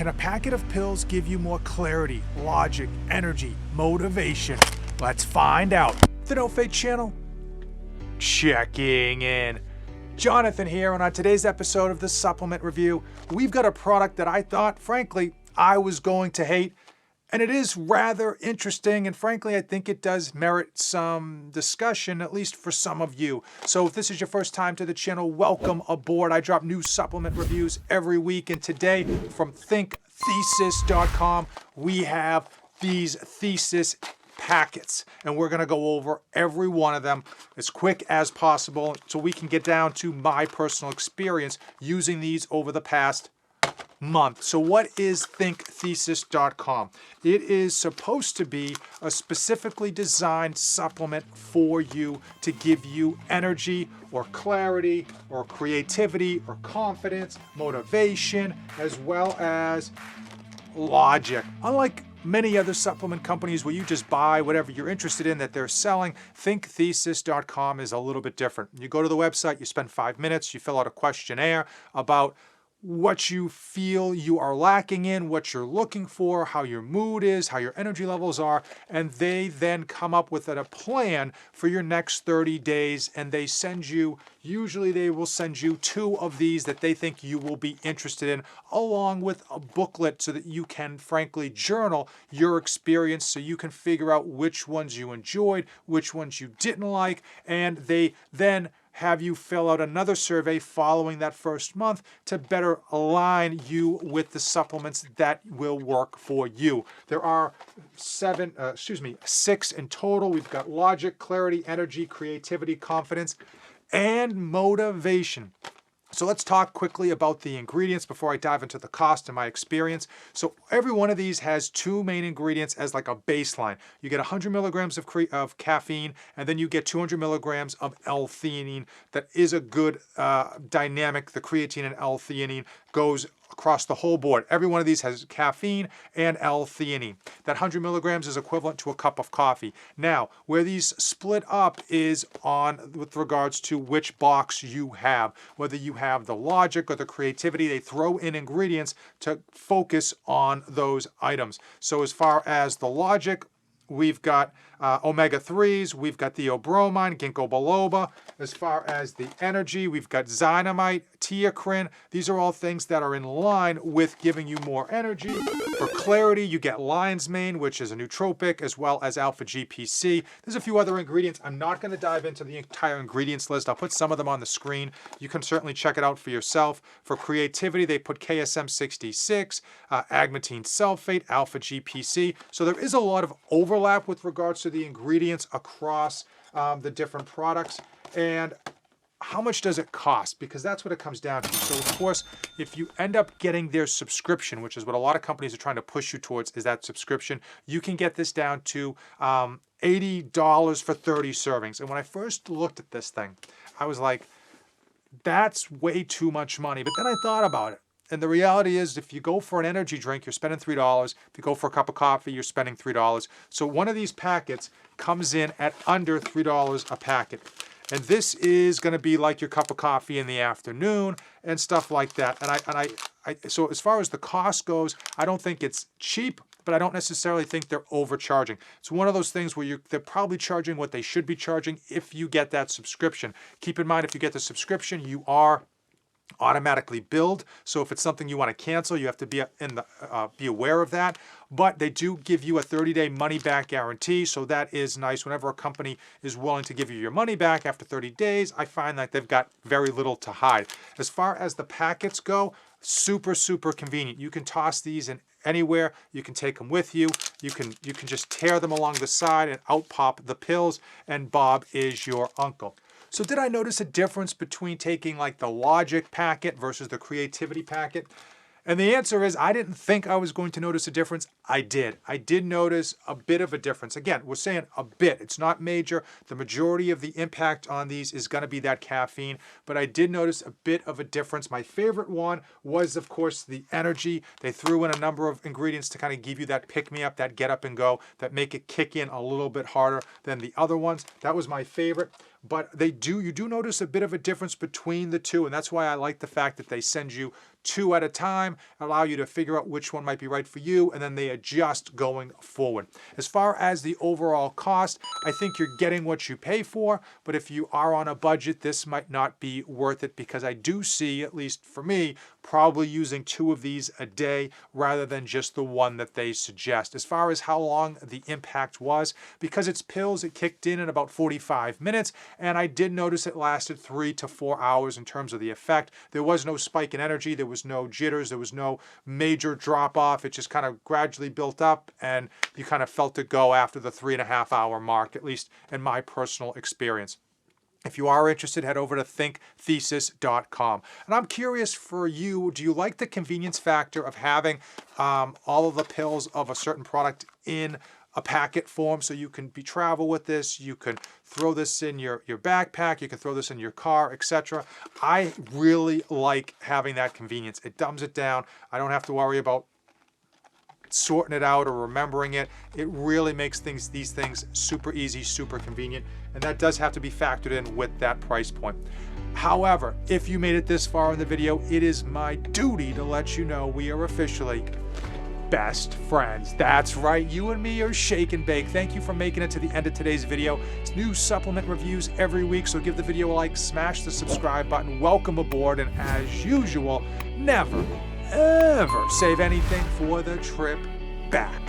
Can a packet of pills give you more clarity, logic, energy, motivation? Let's find out. The NoFate channel, checking in. Jonathan here, and on today's episode of the supplement review, we've got a product that I thought, frankly, I was going to hate. And it is rather interesting, and frankly, I think it does merit some discussion, at least for some of you. So if this is your first time to the channel, welcome aboard. I drop new supplement reviews every week, and today from takethesis.com, we have these Thesis packets, and we're going to go over every one of them as quick as possible so we can get down to my personal experience using these over the past month. So what is ThinkThesis.com? It is supposed to be a specifically designed supplement for you to give you energy or clarity or creativity or confidence, motivation, as well as logic. Unlike many other supplement companies where you just buy whatever you're interested in that they're selling, ThinkThesis.com is a little bit different. You go to the website, you spend 5 minutes, you fill out a questionnaire about what you feel you are lacking in, what you're looking for, how your mood is, how your energy levels are, and they then come up with a plan for your next 30 days, and they send you, usually they will send you 2 of these that they think you will be interested in, along with a booklet so that you can frankly journal your experience so you can figure out which ones you enjoyed, which ones you didn't like, and they then have you fill out another survey following that first month to better align you with the supplements that will work for you. There are 6 in total. We've got logic, clarity, energy, creativity, confidence, and motivation. So let's talk quickly about the ingredients before I dive into the cost and my experience. So every one of these has 2 main ingredients as like a baseline. You get 100 milligrams of caffeine, and then you get 200 milligrams of L-theanine. That is a good dynamic. The creatine and L-theanine goes across the whole board. Every one of these has caffeine and L-theanine. That 100 milligrams is equivalent to a cup of coffee. Now, where these split up is on with regards to which box you have. Whether you have the logic or the creativity, they throw in ingredients to focus on those items. So as far as the logic, we've got omega-3s, we've got theobromine, ginkgo biloba. As far as the energy, we've got dynamite, teocrine. These are all things that are in line with giving you more energy. For clarity, you get lion's mane, which is a nootropic, as well as alpha-GPC. There's a few other ingredients. I'm not going to dive into the entire ingredients list. I'll put some of them on the screen. You can certainly check it out for yourself. For creativity, they put KSM-66, agmatine sulfate, alpha-GPC. So there is a lot of overlap with regards to the ingredients across the different products. And how much does it cost? Because that's what it comes down to. So of course, if you end up getting their subscription, which is what a lot of companies are trying to push you towards, is that subscription, you can get this down to $80 for 30 servings. And when I first looked at this thing, I was like, that's way too much money. But then I thought about it. And the reality is, if you go for an energy drink, you're spending $3. If you go for a cup of coffee, you're spending $3. So one of these packets comes in at under $3 a packet. And this is going to be like your cup of coffee in the afternoon and stuff like that. So as far as the cost goes, I don't think it's cheap, but I don't necessarily think they're overcharging. It's one of those things where they're probably charging what they should be charging if you get that subscription. Keep in mind, if you get the subscription, you are automatically billed. So if it's something you want to cancel, you have to be aware of that. But they do give you a 30-day money-back guarantee, so that is nice. Whenever a company is willing to give you your money back after 30 days, I find that they've got very little to hide. As far as the packets go, super, super convenient. You can toss these in anywhere. You can take them with you. You can just tear them along the side and out pop the pills, and Bob is your uncle. So did I notice a difference between taking like the logic packet versus the creativity packet? And the answer is, I didn't think I was going to notice a difference. I did. I did notice a bit of a difference. Again, we're saying a bit. It's not major. The majority of the impact on these is going to be that caffeine, but I did notice a bit of a difference. My favorite one was, of course, the energy. They threw in a number of ingredients to kind of give you that pick-me-up, that get up and go, that make it kick in a little bit harder than the other ones. That was my favorite. But you do notice a bit of a difference between the two, and that's why I like the fact that they send you 2 at a time, allow you to figure out which one might be right for you, and then they adjust going forward. As far as the overall cost, I think you're getting what you pay for, but if you are on a budget, this might not be worth it, because I do see, at least for me, probably using 2 of these a day rather than just the one that they suggest. As far as how long the impact was, because it's pills, it kicked in about 45 minutes, and I did notice it lasted 3 to 4 hours in terms of the effect. There was no spike in energy, there was no jitters, there was no major drop off. It just kind of gradually built up, and you kind of felt it go after the 3.5 hour mark, at least in my personal experience. If you are interested, head over to takethesis.com. And I'm curious for you, do you like the convenience factor of having all of the pills of a certain product in a packet form, so you can travel with this, you can throw this in your backpack, you can throw this in your car, etc. I really like having that convenience. It dumbs it down. I don't have to worry about sorting it out or remembering it. It really makes these things super easy, super convenient, and that does have to be factored in with that price point. However, if you made it this far in the video, it is my duty to let you know we are officially best friends. That's right, you and me are shake and bake. Thank you for making it to the end of today's video. It's new supplement reviews every week, so give the video a like, smash the subscribe button, welcome aboard, and as usual, never, ever save anything for the trip back.